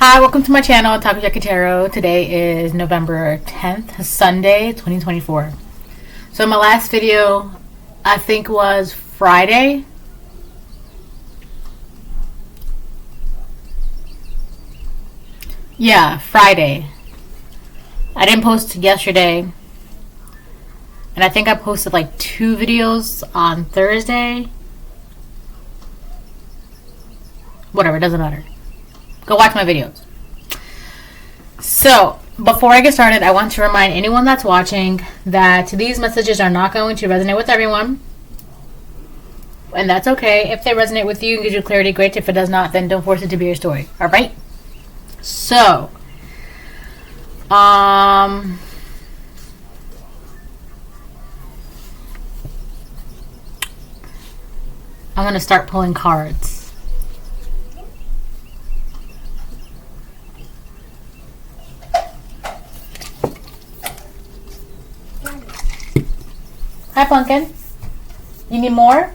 Hi, welcome to my channel, Taco Jackie Tarot. Today is November 10th, Sunday, 2024. So my last video, I think was Friday. Yeah, Friday. I didn't post yesterday. And I think I posted like 2 videos on Thursday. Whatever, it doesn't matter. Go watch my videos. So, before I get started, I want to remind anyone that's watching that these messages are not going to resonate with everyone. And that's okay. If they resonate with you and give you clarity, great. If it does not, then don't force it to be your story. Alright? So, I'm going to start pulling cards. Hi, Pumpkin. You need more?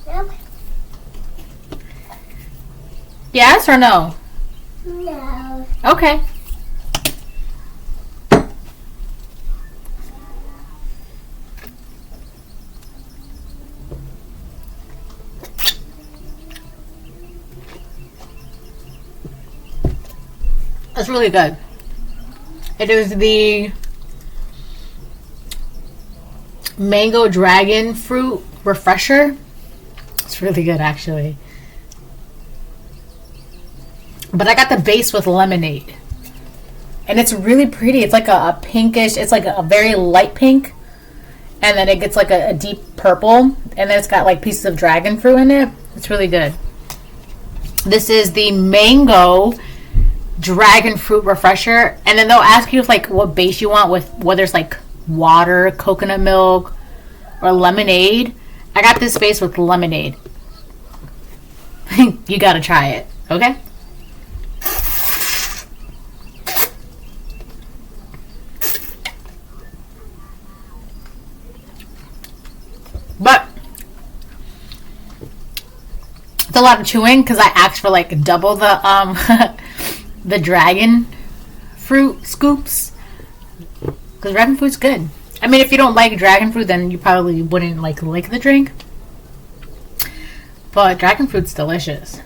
Nope. Yes or no? No. Okay. That's really good. It is the mango dragon fruit refresher. It's really good, actually. But I got the base with lemonade, and it's really pretty. It's like a pinkish, it's like a very light pink, and then it gets like a deep purple, and then it's got like pieces of dragon fruit in it. It's really good. This is the mango dragon fruit refresher, and then they'll ask you if like what base you want, with whether it's like water, coconut milk, or lemonade. I got this base with lemonade. You gotta try it, okay? But it's a lot of chewing because I asked for like double the the dragon fruit scoops. Because dragon fruit's good. I mean, if you don't like dragon fruit, then you probably wouldn't like the drink. But dragon fruit's delicious.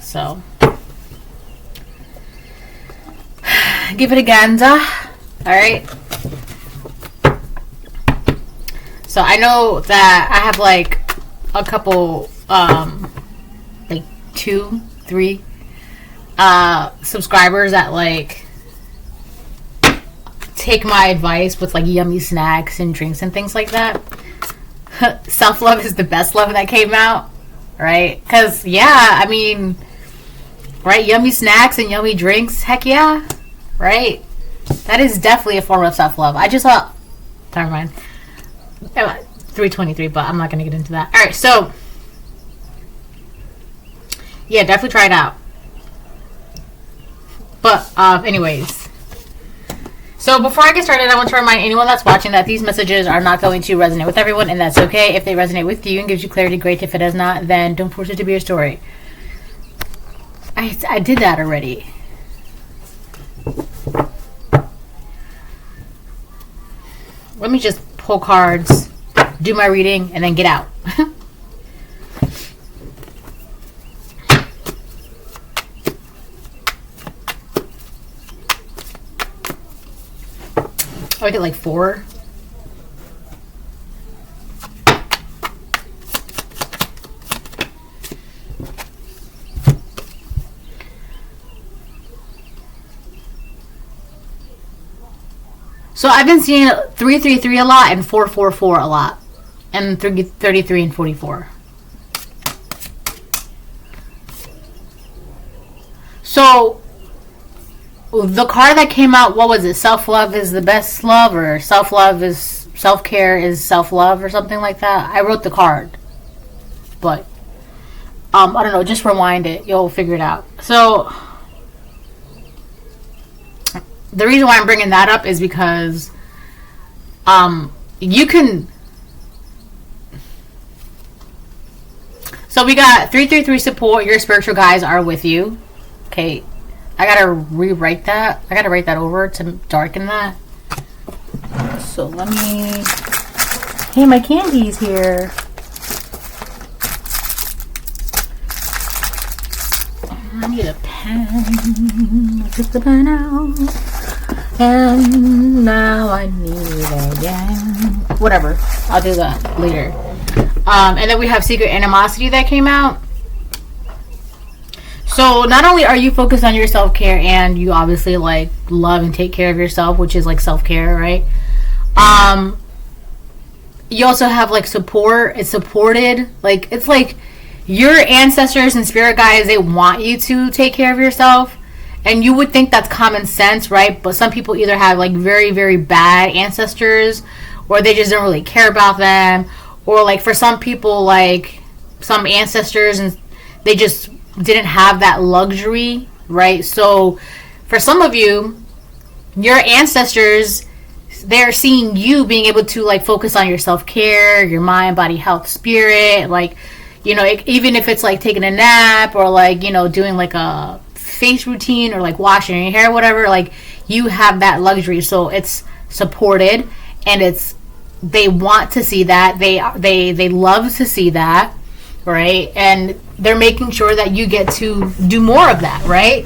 So, give it a gander. Alright. So, I know that I have like a couple, like 2, 3 subscribers that like take my advice with like yummy snacks and drinks and things like that. Self-love is the best love that came out, right? Because yeah, I mean, right, yummy snacks and yummy drinks, heck yeah, right? That is definitely a form of self-love. I just saw, never mind, 323, but I'm not gonna get into that. All right, so yeah, definitely try it out. But anyways, so before I get started, I want to remind anyone that's watching that these messages are not going to resonate with everyone, and that's okay. If they resonate with you and gives you clarity, great. If it does not, then don't force it to be your story. I did that already. Let me just pull cards, do my reading, and then get out. Oh, I get like 4. So I've been seeing 333 a lot and 444 a lot, and 33 and 44. So the card that came out, what was it? Self-love is the best love, or self-love is self-care is self-love, or something like that. I wrote the card, but I don't know, just rewind it, you'll figure it out. So the reason why I'm bringing that up is because you can So we got 333 support. Your spiritual guides are with you. Okay. I gotta rewrite that. I gotta write that over to darken that. So let me... Hey, my candy's here. I need a pen. I took the pen out. And now I need it again. Whatever. I'll do that later. And then we have Secret Animosity that came out. So not only are you focused on your self-care, and you obviously like love and take care of yourself, which is like self-care, right? You also have like support. It's supported. Like, it's like your ancestors and spirit guides, they want you to take care of yourself. And you would think that's common sense, right? But some people either have like very, very bad ancestors, or they just don't really care about them. Or like for some people, like some ancestors, and they just didn't have that luxury, right? So for some of you, your ancestors, they're seeing you being able to like focus on your self-care, your mind, body, health, spirit, like, you know, even if it's like taking a nap, or like, you know, doing like a face routine, or like washing your hair, whatever, like you have that luxury. So it's supported, and it's, they want to see that, they love to see that, right? And they're making sure that you get to do more of that, right?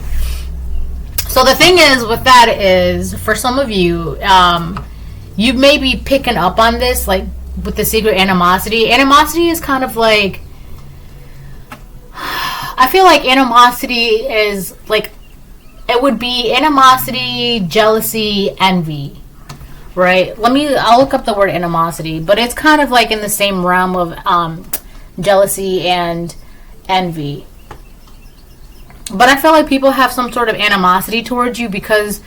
So the thing is with that is, for some of you, you may be picking up on this, like with the Secret Animosity. Animosity is kind of like, I feel like animosity is like, it would be animosity, jealousy, envy, right? I'll look up the word animosity, but it's kind of like in the same realm of jealousy and envy. But I feel like people have some sort of animosity towards you because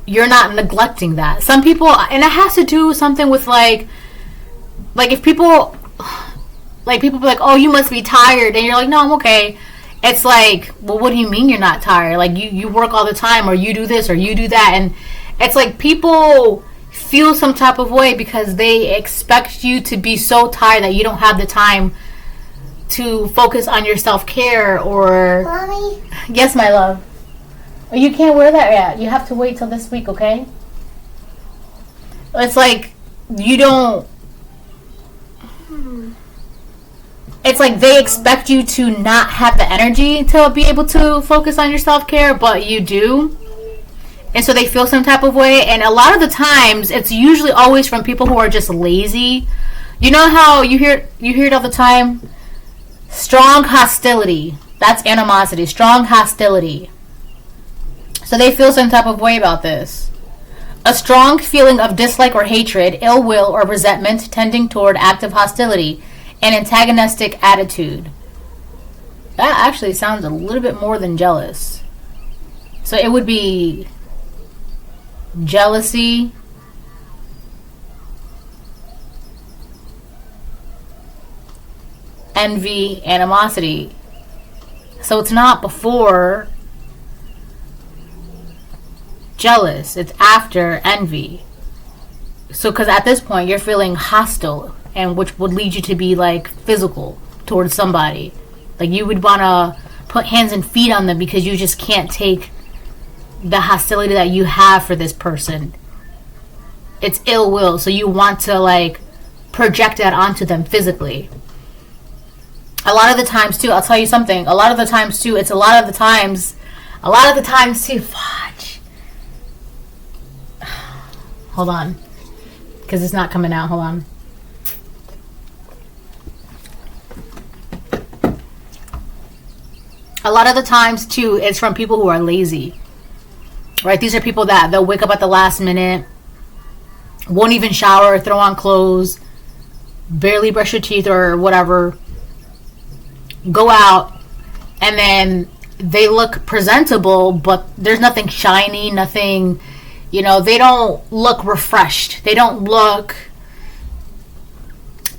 you're not neglecting that. Some people, and it has to do something with like if people, like people be like, oh, you must be tired, and you're like, no, I'm okay. It's like, well, what do you mean you're not tired? Like you work all the time, or you do this, or you do that. And it's like people feel some type of way because they expect you to be so tired that you don't have the time to focus on your self-care. Or Mommy? Yes, my love. You can't wear that yet. You have to wait till this week, okay? It's like you don't, it's like they expect you to not have the energy to be able to focus on your self-care, but you do. And so they feel some type of way. And a lot of the times, it's usually always from people who are just lazy. You know how you hear it all the time? Strong hostility. That's animosity. Strong hostility. So they feel some type of way about this. A strong feeling of dislike or hatred, ill will, or resentment tending toward active hostility, an antagonistic attitude. That actually sounds a little bit more than jealous. So it would be jealousy, envy, animosity. So it's not before jealous, it's after envy. So because at this point you're feeling hostile, and which would lead you to be like physical towards somebody. Like you would want to put hands and feet on them because you just can't take the hostility that you have for this person. It's ill will, so you want to like project that onto them physically. A lot of the times too, I'll tell you something, a lot of the times too, watch. Hold on, because it's not coming out. Hold on. A lot of the times too, it's from people who are lazy, right? These are people that they'll wake up at the last minute, won't even shower, throw on clothes, barely brush your teeth or whatever, go out, and then they look presentable, but there's nothing shiny, nothing, you know, they don't look refreshed. They don't look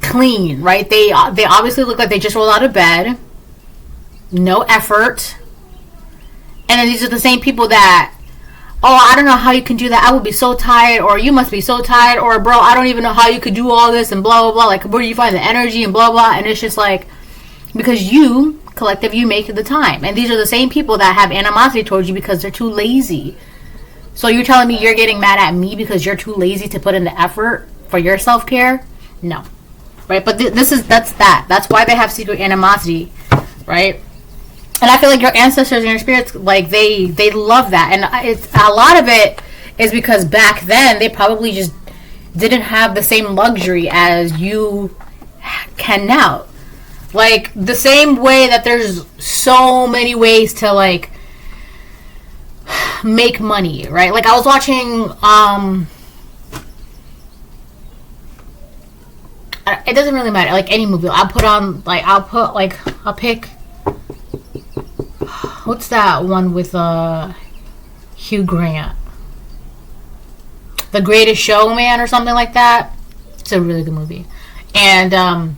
clean, right? They obviously look like they just rolled out of bed. No effort. And then these are the same people that, oh, I don't know how you can do that. I would be so tired, or you must be so tired, or bro, I don't even know how you could do all this, and blah, blah, blah. Like, where do you find the energy, and blah, blah. And it's just like, because you, collective, you make the time. And these are the same people that have animosity towards you because they're too lazy. So you're telling me you're getting mad at me because you're too lazy to put in the effort for your self-care? No. Right? But that's why they have secret animosity, right? And I feel like your ancestors and your spirits, like, they love that. And it's a lot of it is because back then they probably just didn't have the same luxury as you can now. Like, the same way that there's so many ways to, like, make money, right? Like, I was watching, it doesn't really matter, like, any movie. I'll pick, what's that one with, Hugh Grant? The Greatest Showman or something like that. It's a really good movie. And,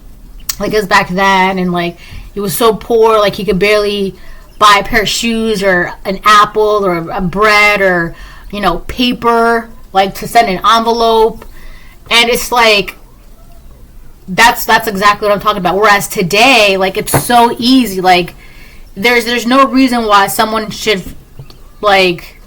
like, it was back then, and, like, he was so poor, like, he could barely buy a pair of shoes or an apple or a bread or, you know, paper, like, to send an envelope. And it's like, that's exactly what I'm talking about. Whereas today, like, it's so easy. Like, there's no reason why someone should, like,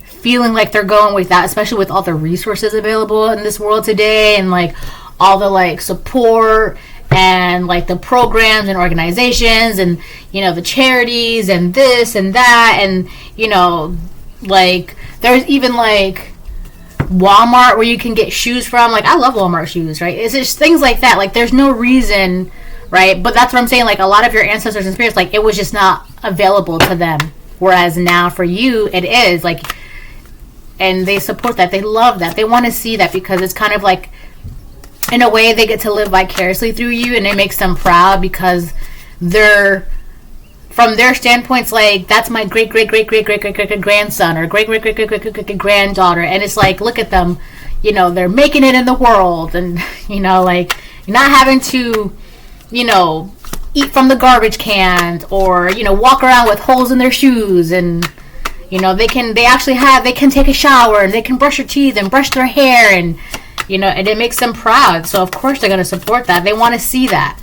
feeling like they're going with that, especially with all the resources available in this world today, and, like, all the, like, support and, like, the programs and organizations and, you know, the charities and this and that, and, you know, like, there's even, like, Walmart where you can get shoes from. Like, I love Walmart shoes, right? It's just things like that. Like, there's no reason, right? But that's what I'm saying. Like, a lot of your ancestors and spirits, like, it was just not available to them, whereas now for you it is. Like, and they support that. They love that. They want to see that because it's kind of like, in a way, they get to live vicariously through you, and it makes them proud because they're, from their standpoints, like, that's my great great great great great great great great grandson or great great great great great great great granddaughter, and it's like, look at them, you know, they're making it in the world, and, you know, like, you're not having to, you know, eat from the garbage cans or, you know, walk around with holes in their shoes, and, you know, they can take a shower, and they can brush their teeth and brush their hair, and, you know, and it makes them proud. So of course they're going to support that. They want to see that.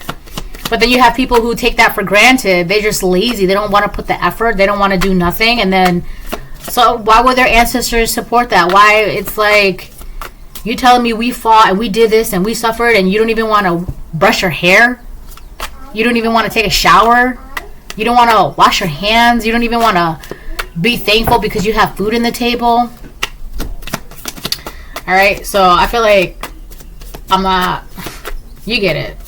But then you have people who take that for granted. They're just lazy. They don't want to put the effort. They don't want to do nothing. And then, so why would their ancestors support that? Why? It's like, you telling me we fought and we did this and we suffered, and you don't even want to brush your hair? You don't even want to take a shower? You don't want to wash your hands? You don't even want to be thankful because you have food in the table? Alright, so I feel like I'm not, you get it.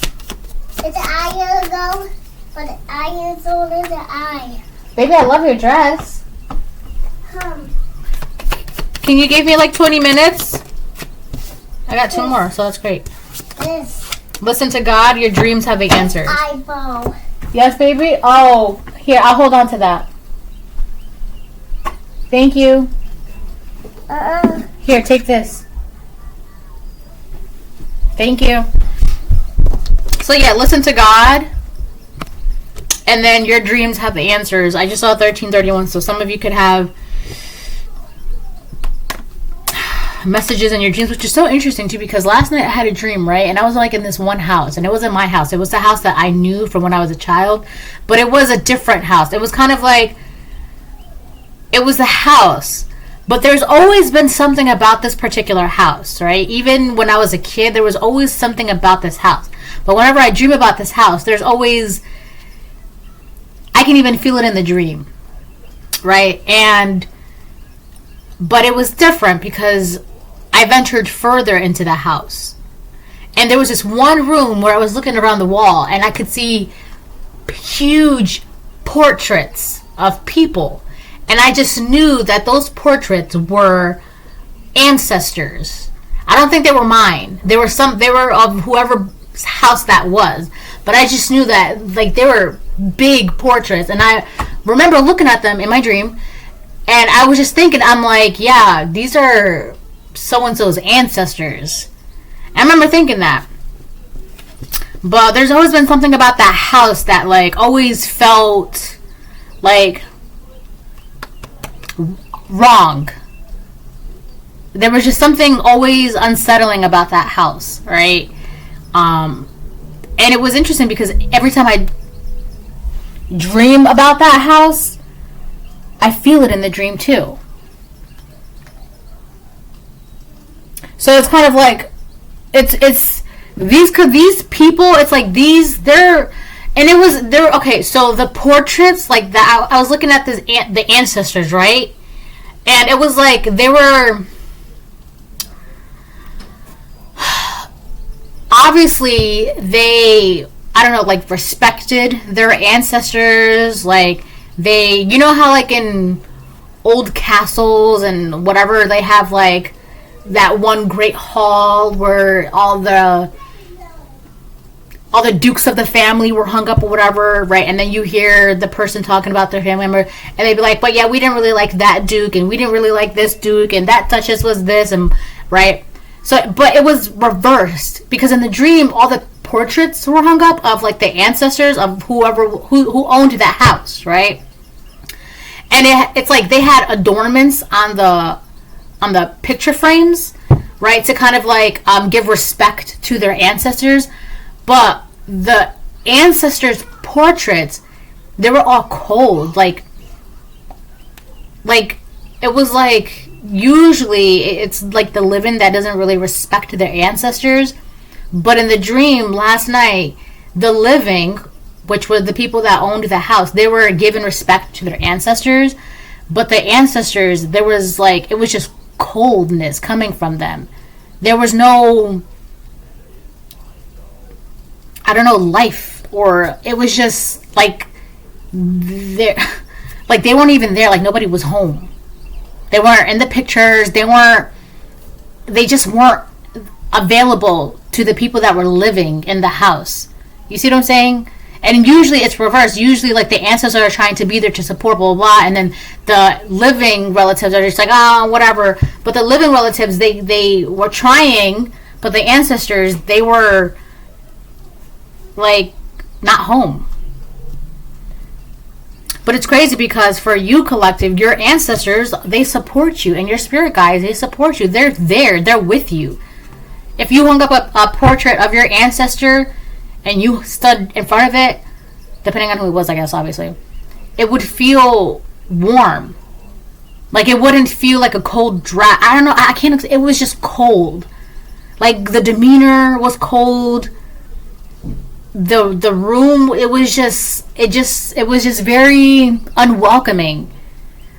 It's an eye ago, but the eye is older than the eye. Baby, I love your dress. Can you give me like 20 minutes? I got two more, so that's great. This. Listen to God, your dreams have the answers. Eyeball. Yes, baby? Oh, here, I'll hold on to that. Thank you. Here, take this. Thank you. So yeah, listen to God, and then your dreams have the answers. I just saw 1331, so some of you could have messages in your dreams, which is so interesting too, because last night I had a dream, right? And I was like in this one house, and it wasn't my house. It was the house that I knew from when I was a child, but it was a different house. It was kind of like, it was the house, but there's always been something about this particular house, right? Even when I was a kid, there was always something about this house. But whenever I dream about this house, there's always, I can even feel it in the dream, right? But it was different because I ventured further into the house. And there was this one room where I was looking around the wall, and I could see huge portraits of people. And I just knew that those portraits were ancestors. I don't think they were mine. They were of whoever's house that was. But I just knew that, like, they were big portraits. And I remember looking at them in my dream, and I was just thinking, I'm like, yeah, these are so-and-so's ancestors. I remember thinking that. But there's always been something about that house that, like, always felt like wrong. There was just something always unsettling about that house, right? And it was interesting because every time I dream about that house, I feel it in the dream too. So it's kind of like it's these people, it's like they're and it was there. Okay, so the portraits, like that, I was looking at the ancestors, right? And it was like they were obviously they, I don't know, like respected their ancestors. Like they, you know how like in old castles and whatever, they have like that one great hall where all the dukes of the family were hung up or whatever, right? And then you hear the person talking about their family member, and they'd be like, but yeah, we didn't really like that duke, and we didn't really like this duke, and that duchess was this, and right? So, but it was reversed, because in the dream, all the portraits were hung up of like the ancestors of whoever who owned that house, right? And it's like they had adornments on the picture frames, right, to kind of like give respect to their ancestors. But the ancestors' portraits, they were all cold. Like it was like, usually it's like the living that doesn't really respect their ancestors. But in the dream last night, the living, which were the people that owned the house, they were given respect to their ancestors. But the ancestors, there was like, it was just coldness coming from them. There was no, I don't know, life, or it was just like there, like they weren't even there. Like nobody was home. They weren't in the pictures. They just weren't available to the people that were living in the house. You see what I'm saying? And usually it's reversed. Usually, like, the ancestors are trying to be there to support, blah, blah, blah. And then the living relatives are just like, oh, whatever. But the living relatives, they were trying, but the ancestors, they were, like, not home. But it's crazy because for you, collective, your ancestors, they support you. And your spirit guides, they support you. They're there. They're with you. If you hung up a portrait of your ancestor and you stood in front of it, depending on who it was, I guess, obviously, it would feel warm. Like, it wouldn't feel like a cold draft. I don't know. I can't. It was just cold. Like, the demeanor was cold. The room, it was just very unwelcoming,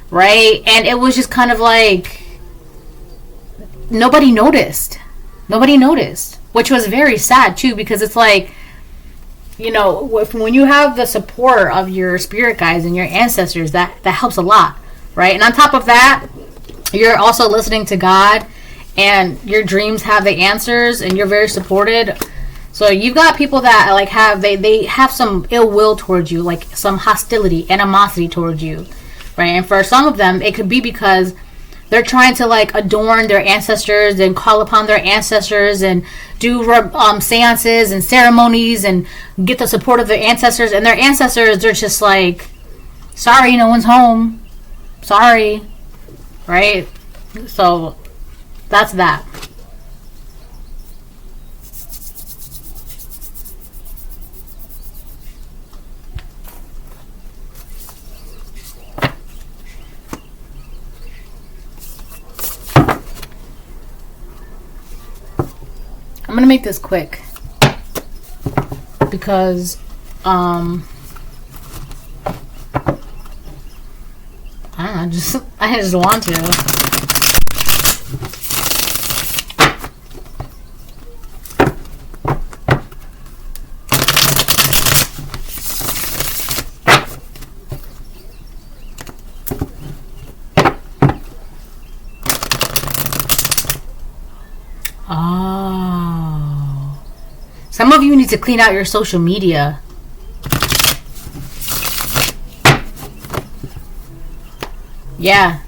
right? And it was just kind of like nobody noticed, which was very sad too, because it's like, you know, when you have the support of your spirit guides and your ancestors, that helps a lot, right? And on top of that, you're also listening to God, and your dreams have the answers, and you're very supported. So you've got people that like they have some ill will towards you, like some hostility, animosity towards you, right? And for some of them, it could be because they're trying to like adorn their ancestors and call upon their ancestors and do seances and ceremonies and get the support of their ancestors. And their ancestors, they're just like, sorry, no one's home. Sorry, right? So that's that. I'm gonna make this quick because I don't know, I just want to. Oh. Some of you need to clean out your social media. Yeah.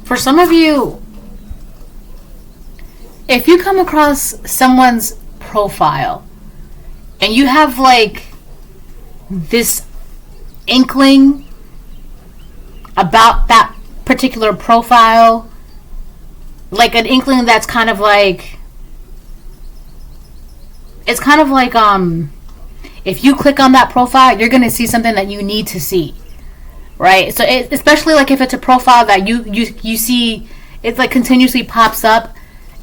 For some of you, if you come across someone's profile and you have like this inkling about that particular profile, like an inkling that's kind of like, it's kind of like if you click on that profile, you're gonna see something that you need to see, right? So especially like if it's a profile that you see, it's like continuously pops up,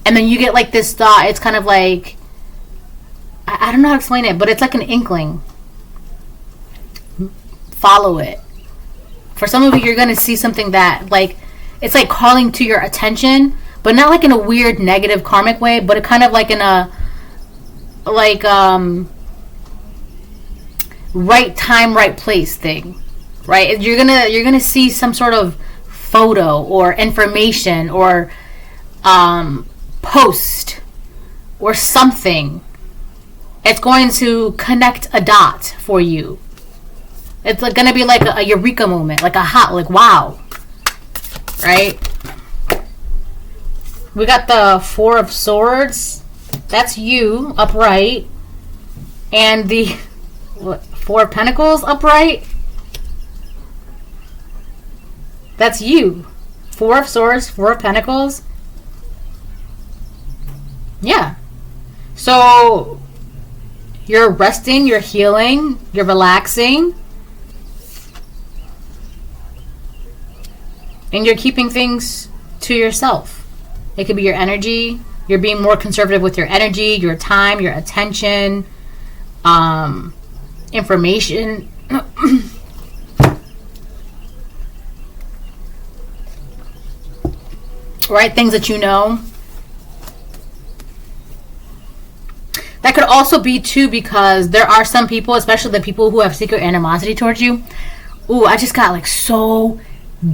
and then you get like this thought. It's kind of like, I don't know how to explain it, but it's like an inkling. Follow it. For some of you, you're gonna see something that like, it's like calling to your attention, but not like in a weird negative karmic way, but it kind of like in a like right time, right place thing, right? You're gonna see some sort of photo or information or post or something. It's going to connect a dot for you. It's like gonna be like a eureka moment, like like wow, right? We got the Four of Swords. That's you upright, and the Four of Pentacles upright. That's you. Four of Swords, Four of Pentacles. Yeah. So you're resting, you're healing, you're relaxing, and you're keeping things to yourself. It could be your energy. You're being more conservative with your energy, your time, your attention, information. Right? Things that you know. That could also be too, because there are some people, especially the people who have secret animosity towards you. Ooh, I just got like so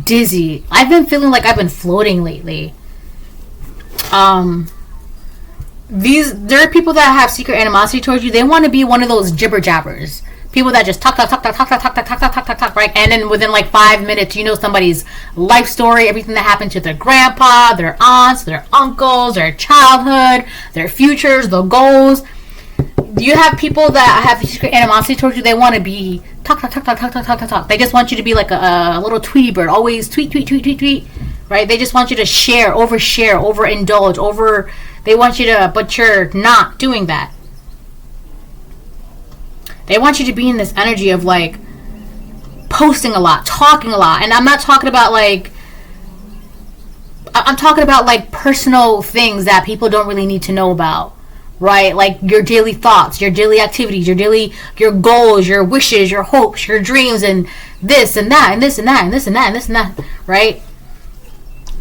dizzy. I've been feeling like I've been floating lately. There are people that have secret animosity towards you. They want to be one of those jibber jabbers. People that just talk, right? And then within like 5 minutes, you know somebody's life story, everything that happened to their grandpa, their aunts, their uncles, their childhood, their futures, their goals. You have people that have secret animosity towards you. They want to be talk. They just want you to be like a little Tweety bird, always tweet, right? They just want you to share, overindulge, they want you to, but you're not doing that. They want you to be in this energy of like posting a lot, talking a lot. And I'm not talking about like, I'm talking about like personal things that people don't really need to know about, right? Like your daily thoughts, your daily activities, your goals, your wishes, your hopes, your dreams, and this and that, and this and that, and this and that, and this and that, right?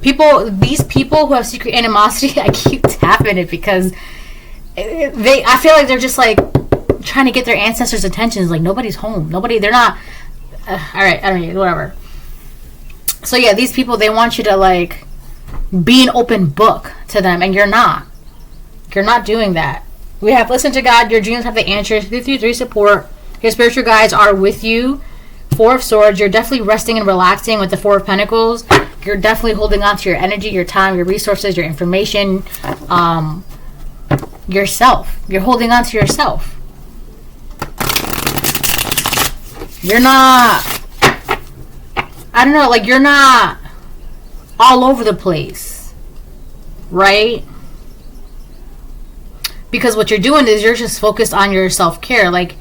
These people who have secret animosity, I keep tapping it because I feel like they're just like trying to get their ancestors' attention. It's like nobody's home. They're not. Alright, I don't know, whatever. So yeah, these people, they want you to like be an open book to them, and you're not. You're not doing that. We have listen to God, your dreams have the answers, 333 support, your spiritual guides are with you. Four of Swords, you're definitely resting and relaxing with the Four of Pentacles. You're definitely holding on to your energy, your time, your resources, your information, yourself. You're holding on to yourself. You're not, I don't know, like you're not all over the place, right? Because what you're doing is you're just focused on your self-care. Like,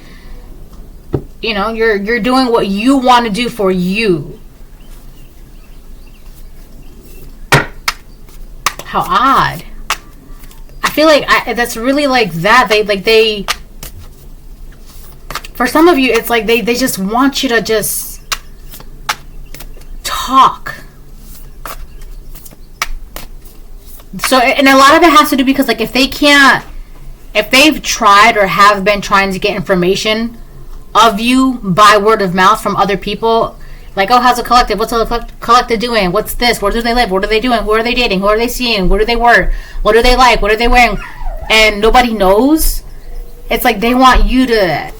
you know, you're doing what you want to do for you. How odd. I feel like that's really like that. They for some of you, it's like they just want you to just talk. So, and a lot of it has to do because like if they've tried or have been trying to get information of you by word of mouth from other people, like, oh, how's the collective? What's the collective doing? What's this? Where do they live? What are they doing? Who are they dating? Who are they seeing? Where do they work? What do they like? What are they wearing? And nobody knows. It's like they want you to,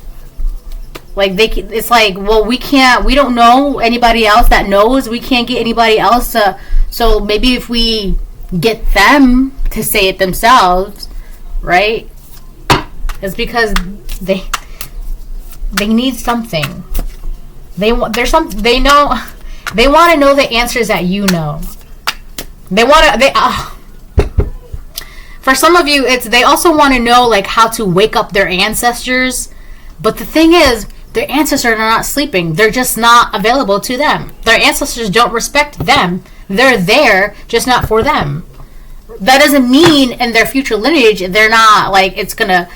like, it's like, well, we don't know anybody else that knows. We can't get anybody else to So maybe if we get them to say it themselves, right? It's because they need something. They want to know the answers that you know. For some of you, they also want to know like how to wake up their ancestors. But the thing is, their ancestors are not sleeping. They're just not available to them. Their ancestors don't respect them. They're there, just not for them. That doesn't mean in their future lineage they're not like it's gonna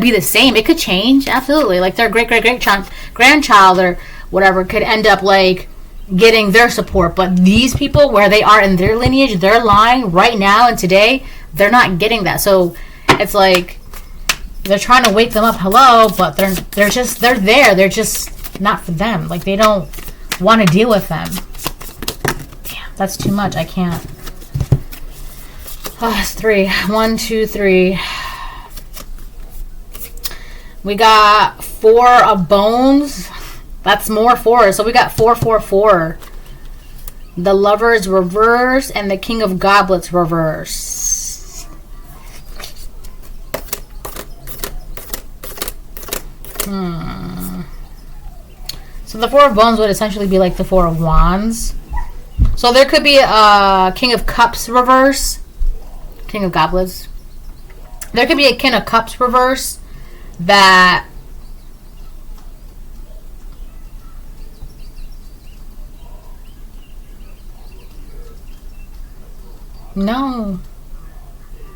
be the same. It could change, absolutely. Like their great grandchild or whatever could end up like getting their support. But these people, where they are in their lineage, their line right now and today, they're not getting that. So it's like they're trying to wake them up. Hello, but they're there. They're just not for them. Like they don't want to deal with them. Damn, that's too much. I can't. Oh, it's 3. 1, 2, 3. We got 4 of bones. That's more 4. So we got 4, 4, 4. The Lovers reverse and the King of Goblets reverse. So the 4 of Bones would essentially be like the 4 of Wands. So there could be a King of Cups reverse. King of Goblets. There could be a King of Cups reverse that no,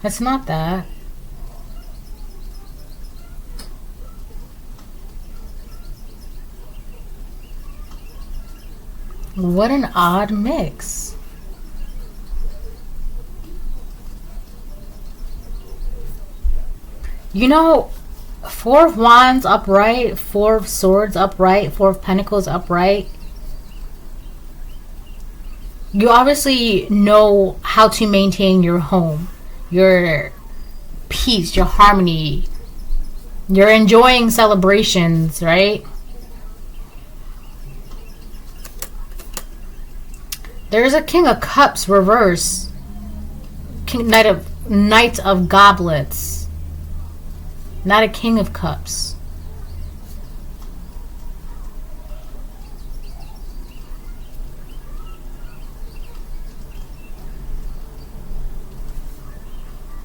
it's not that. What an odd mix. You know, 4 of Wands upright, 4 of Swords upright, 4 of Pentacles upright. You obviously know how to maintain your home, your peace, your harmony. You're enjoying celebrations, right? There's a King of Cups reverse. Knight of Goblets. Not a King of Cups.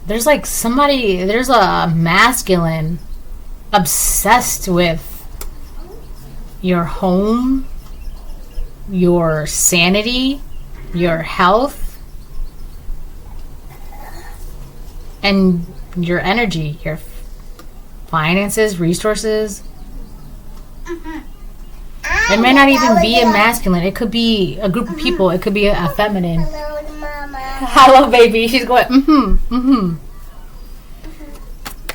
There's like somebody, there's a masculine obsessed with your home, your sanity, your health, and your energy, your finances, resources. It may not even be a masculine. It could be a group of people. It could be a feminine. Hello, Mama. Hello, baby. She's going,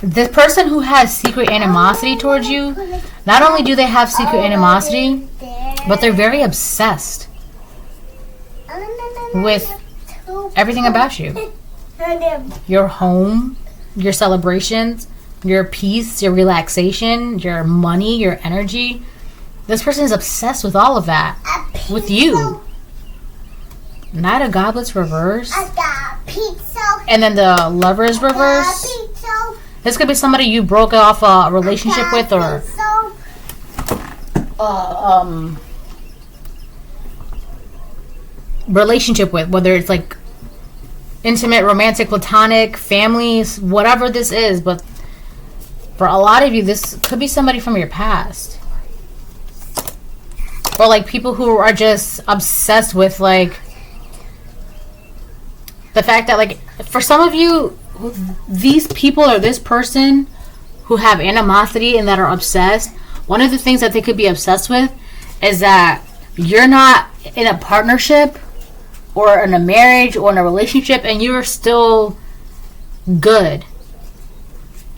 This person who has secret animosity towards you, not only do they have secret animosity, but they're very obsessed with everything about you. Your home, your celebrations, your peace, your relaxation, your money, your energy. This person is obsessed with all of that. With you. Knight of Goblets reverse. And then the Lovers reverse. This could be somebody you broke off a relationship with, or relationship with, whether it's like intimate, romantic, platonic, families, whatever this is. But for a lot of you, this could be somebody from your past, or like people who are just obsessed with like the fact that, like, for some of you, these people or this person who have animosity and that are obsessed, one of the things that they could be obsessed with is that you're not in a partnership or in a marriage or in a relationship and you're still good.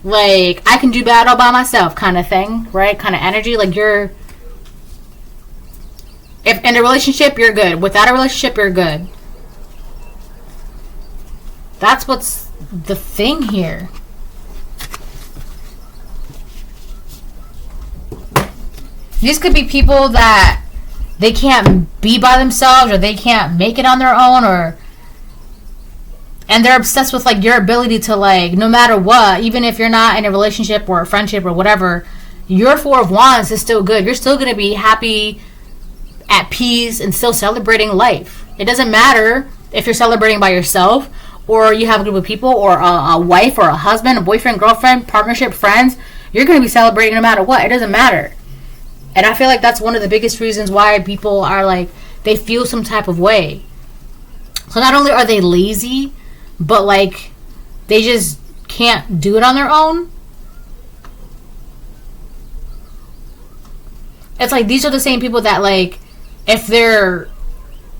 Like, I can do bad all by myself kind of thing, right? Kind of energy. Like, you're, if in a relationship, you're good. Without a relationship, you're good. That's what's the thing here. These could be people that they can't be by themselves, or they can't make it on their own, and they're obsessed with like your ability to, like, no matter what, even if you're not in a relationship or a friendship or whatever, your Four of Wands is still good. You're still going to be happy, at peace, and still celebrating life. It doesn't matter if you're celebrating by yourself, or you have a group of people, or a wife, or a husband, a boyfriend, girlfriend, partnership, friends. You're going to be celebrating no matter what. It doesn't matter. And I feel like that's one of the biggest reasons why people are like, they feel some type of way. So not only are they lazy, but like, they just can't do it on their own. It's like, these are the same people that, like, if they're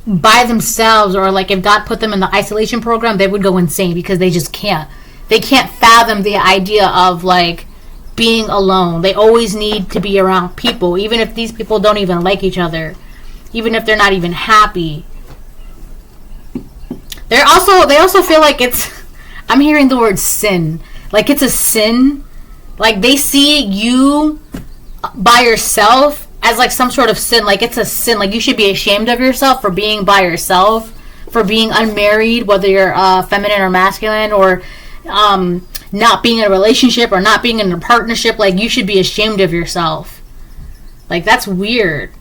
by themselves, or like if God put them in the isolation program, they would go insane, because they just can't. They can't fathom the idea of like being alone. They always need to be around people, even if these people don't even like each other, even if they're not even happy. They also feel like it's, I'm hearing the word sin, like it's a sin. Like they see you by yourself as like some sort of sin. Like it's a sin. Like you should be ashamed of yourself for being by yourself, for being unmarried, whether you're feminine or masculine, or not being in a relationship, or not being in a partnership. Like you should be ashamed of yourself. Like that's weird.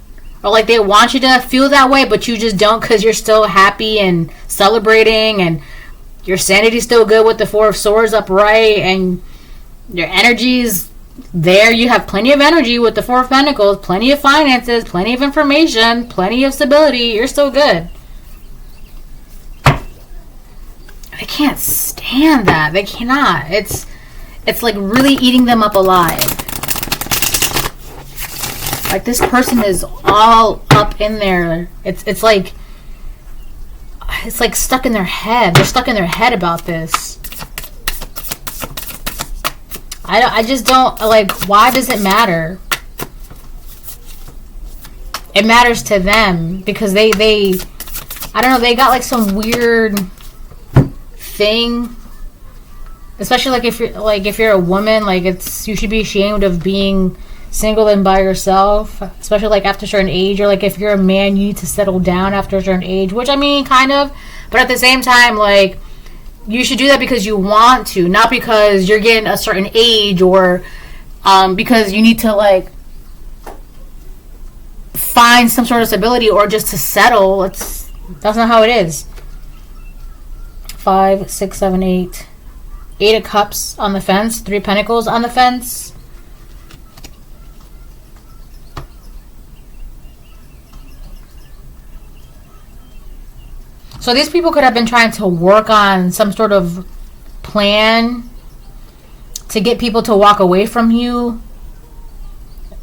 Or like they want you to feel that way, but you just don't, because you're still happy and celebrating, and your sanity's still good with the Four of Swords upright, and your energy's there. You have plenty of energy with the Four of Pentacles, plenty of finances, plenty of information, plenty of stability. You're still good. They can't stand that. They cannot. It's like really eating them up alive. Like this person is all up in there. It's like stuck in their head. They're stuck in their head about this. I just don't, like, why does it matter? It matters to them because they I don't know, they got like some weird thing. Especially like if you're a woman, like you should be ashamed of being single and by yourself, especially like after a certain age. Or like if you're a man, you need to settle down after a certain age, which I mean kind of, but at the same time, like, you should do that because you want to, not because you're getting a certain age, or because you need to like find some sort of stability, or just to settle. That's not how it is. 5, 6, 7, 8. 8 of Cups on the fence. 3 Pentacles on the fence. So these people could have been trying to work on some sort of plan to get people to walk away from you.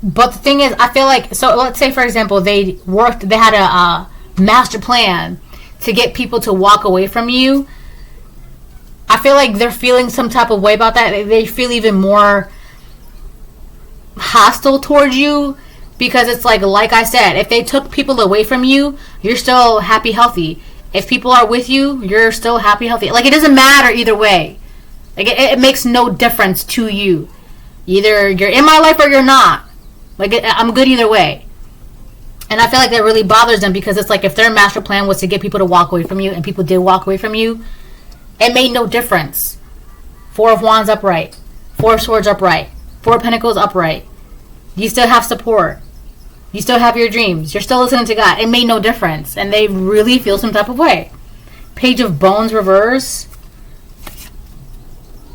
But the thing is, I feel like, so let's say for example, they had a master plan to get people to walk away from you. I feel like they're feeling some type of way about that. They feel even more hostile towards you, because it's like I said, if they took people away from you, you're still happy, healthy. If people are with you, you're still happy, healthy. Like, it doesn't matter either way. Like, it makes no difference to you. Either you're in my life or you're not. Like, I'm good either way. And I feel like that really bothers them, because it's like if their master plan was to get people to walk away from you, and people did walk away from you, it made no difference. 4 of Wands upright. 4 of Swords upright. 4 of Pentacles upright. You still have support. You still have your dreams. You're still listening to God. It made no difference. And they really feel some type of way. Page of Bones reverse.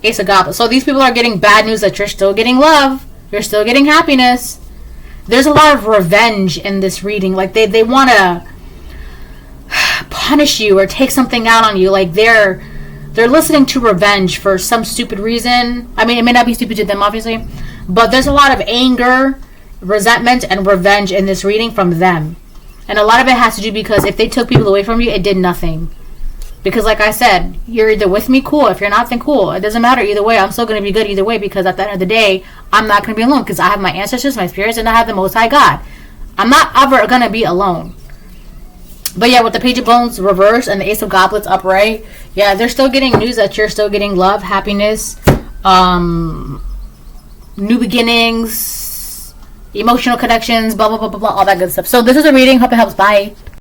Ace of Goblets. So these people are getting bad news that you're still getting love. You're still getting happiness. There's a lot of revenge in this reading. Like they want to punish you or take something out on you. Like they're listening to revenge for some stupid reason. I mean, it may not be stupid to them, obviously. But there's a lot of anger, resentment, and revenge in this reading from them. And a lot of it has to do because if they took people away from you, it did nothing. Because like I said, you're either with me, cool. If you're not, then cool. It doesn't matter either way. I'm still going to be good either way, because at the end of the day, I'm not going to be alone, because I have my ancestors, my spirits, and I have the Most High God. I'm not ever going to be alone. But yeah, with the Page of Bones reverse and the Ace of Goblets upright, yeah, they're still getting news that you're still getting love, happiness, new beginnings, emotional connections, blah, blah, blah, blah, blah, all that good stuff. So this is a reading. Hope it helps. Bye.